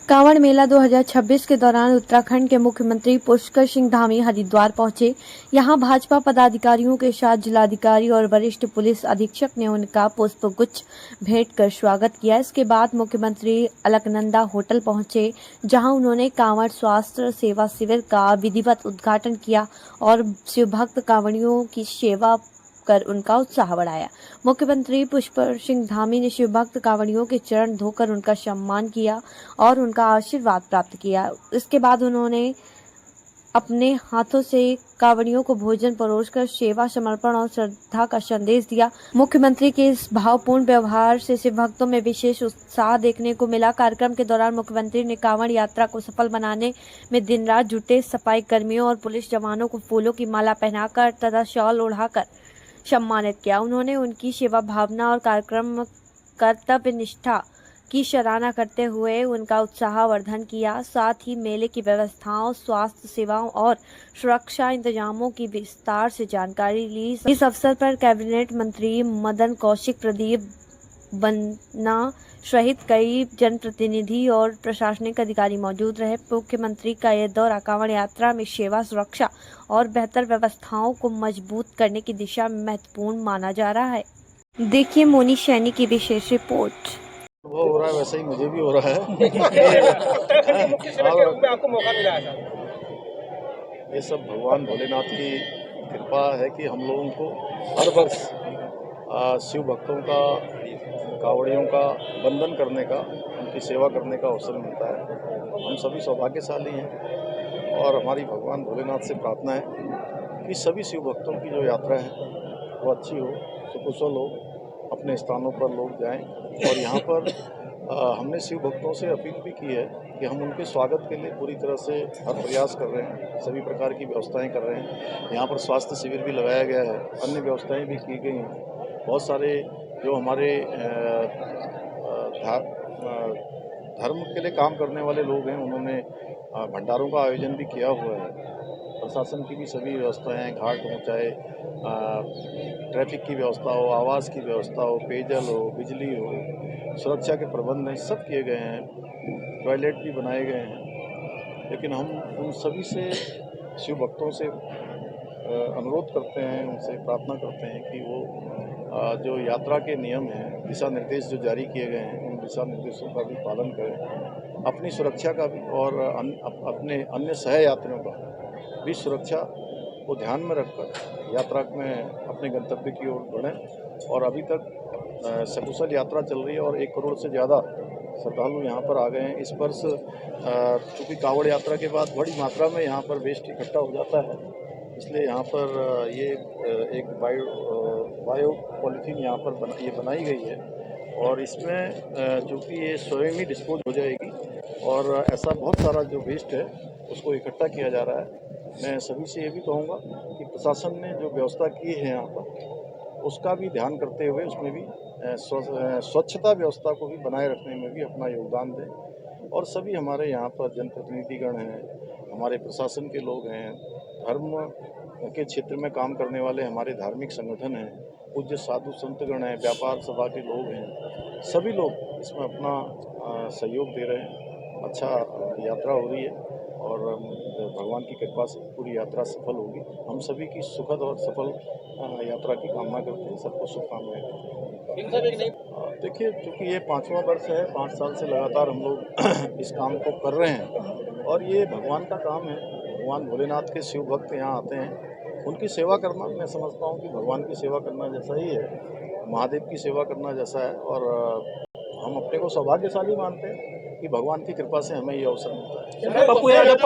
कांवड़ मेला 2026 के दौरान उत्तराखंड के मुख्यमंत्री पुष्कर सिंह धामी हरिद्वार पहुंचे। यहां भाजपा पदाधिकारियों के साथ जिलाधिकारी और वरिष्ठ पुलिस अधीक्षक ने उनका पुष्पगुच्छ भेंट कर स्वागत किया। इसके बाद मुख्यमंत्री अलकनंदा होटल पहुंचे, जहां उन्होंने कांवड़ स्वास्थ्य सेवा शिविर का विधिवत उद्घाटन किया और शिवभक्त कांवड़ियों की सेवा कर उनका उत्साह बढ़ाया। मुख्यमंत्री पुष्कर सिंह धामी ने शिवभक्त कांवड़ियों के चरण धोकर उनका सम्मान किया और उनका आशीर्वाद प्राप्त किया। इसके बाद उन्होंने अपने हाथों से कांवड़ियों को भोजन परोसकर सेवा, समर्पण और श्रद्धा का संदेश दिया। मुख्यमंत्री के इस भावपूर्ण व्यवहार से शिव भक्तों में विशेष उत्साह देखने को मिला। कार्यक्रम के दौरान मुख्यमंत्री ने कांवड़ यात्रा को सफल बनाने में दिन रात जुटे सफाई कर्मियों और पुलिस जवानों को फूलों की माला पहनाकर तथा शॉल ओढ़ाकर सम्मानित किया। उन्होंने उनकी सेवा भावना और कार्यक्रम कर्तव्य निष्ठा की सराहना करते हुए उनका उत्साहवर्धन किया। साथ ही मेले की व्यवस्थाओं, स्वास्थ्य सेवाओं और सुरक्षा इंतजामों की विस्तार से जानकारी ली। इस अवसर पर कैबिनेट मंत्री मदन कौशिक, प्रदीप बन्ना सहित कई जनप्रतिनिधि और प्रशासनिक अधिकारी मौजूद रहे। मुख्यमंत्री का यह दौरा कांवड़ यात्रा में सेवा, सुरक्षा और बेहतर व्यवस्थाओं को मजबूत करने की दिशा में महत्वपूर्ण माना जा रहा है। देखिए मोनी सैनी की विशेष रिपोर्ट। वो हो रहा है वैसे ही मुझे भी हो रहा है। मुख्य सेवा के रूप में आपको मौका मिला है सर। ये सब भगवान भोलेनाथ की कृपा है कि हम लोगों को हर वर्ष शिव भक्तों का, कांवड़ियों का वंदन करने का, उनकी सेवा करने का अवसर मिलता है। हम सभी सौभाग्यशाली हैं और हमारी भगवान भोलेनाथ से प्रार्थना है कि सभी शिव भक्तों की जो यात्रा है वो अच्छी हो, सुकुशल हो, अपने स्थानों पर लोग जाएं। और यहाँ पर हमने शिव भक्तों से अपील भी की है कि हम उनके स्वागत के लिए पूरी तरह से हर प्रयास कर रहे हैं, सभी प्रकार की व्यवस्थाएं कर रहे हैं। यहाँ पर स्वास्थ्य शिविर भी लगाया गया है, अन्य व्यवस्थाएं भी की गई हैं। बहुत सारे जो हमारे धर्म के लिए काम करने वाले लोग हैं, उन्होंने भंडारों का आयोजन भी किया हुआ है। प्रशासन की भी सभी व्यवस्थाएं, घाट हो, चाहे ट्रैफिक की व्यवस्था हो, आवास की व्यवस्था हो, पेयजल हो, बिजली हो, सुरक्षा के प्रबंध हैं, सब किए गए हैं। टॉयलेट भी बनाए गए हैं। लेकिन हम उन सभी से, शिव भक्तों से अनुरोध करते हैं, उनसे प्रार्थना करते हैं कि वो जो यात्रा के नियम हैं, दिशा निर्देश जो जारी किए गए हैं, उन दिशा निर्देशों का भी पालन करें। अपनी सुरक्षा का भी और अपने अन्य सहयात्रियों का भी सुरक्षा को ध्यान में रखकर यात्रा में अपने गंतव्य की ओर बढ़ें। और अभी तक सकुशल यात्रा चल रही है और 1 करोड़ से ज़्यादा श्रद्धालु यहाँ पर आ गए हैं। इस वर्ष चूँकि कांवड़ यात्रा के बाद बड़ी मात्रा में यहाँ पर वेस्ट इकट्ठा हो जाता है, इसलिए यहाँ पर ये एक बायो पॉलीथीन यहाँ पर ये बनाई गई है और इसमें चूँकि ये स्वयं ही डिस्पोज हो जाएगी और ऐसा बहुत सारा जो वेस्ट है उसको इकट्ठा किया जा रहा है। मैं सभी से ये भी कहूँगा कि प्रशासन ने जो व्यवस्था की है यहाँ पर, उसका भी ध्यान करते हुए उसमें भी स्वच्छता व्यवस्था को भी बनाए रखने में भी अपना योगदान दें। और सभी हमारे यहाँ पर जनप्रतिनिधिगण हैं, हमारे प्रशासन के लोग हैं, धर्म के क्षेत्र में काम करने वाले हमारे धार्मिक संगठन हैं, पूज्य साधु संतगण हैं, व्यापार सभा के लोग हैं, सभी लोग इसमें अपना सहयोग दे रहे हैं। अच्छा यात्रा हो रही है और भगवान की कृपा से पूरी यात्रा सफल होगी। हम सभी की सुखद और सफल यात्रा की कामना करते हैं। सबको शुभकामनाएं। देखिए, चूँकि ये 5वां वर्ष है, 5 साल से लगातार हम लोग इस काम को कर रहे हैं और ये भगवान का काम है। भगवान भोलेनाथ के शिव भक्त यहाँ आते हैं, उनकी सेवा करना मैं समझता हूँ कि भगवान की सेवा करना जैसा ही है, महादेव की सेवा करना जैसा है। और हम अपने को सौभाग्यशाली मानते हैं कि भगवान की कृपा से हमें ये अवसर मिलता है।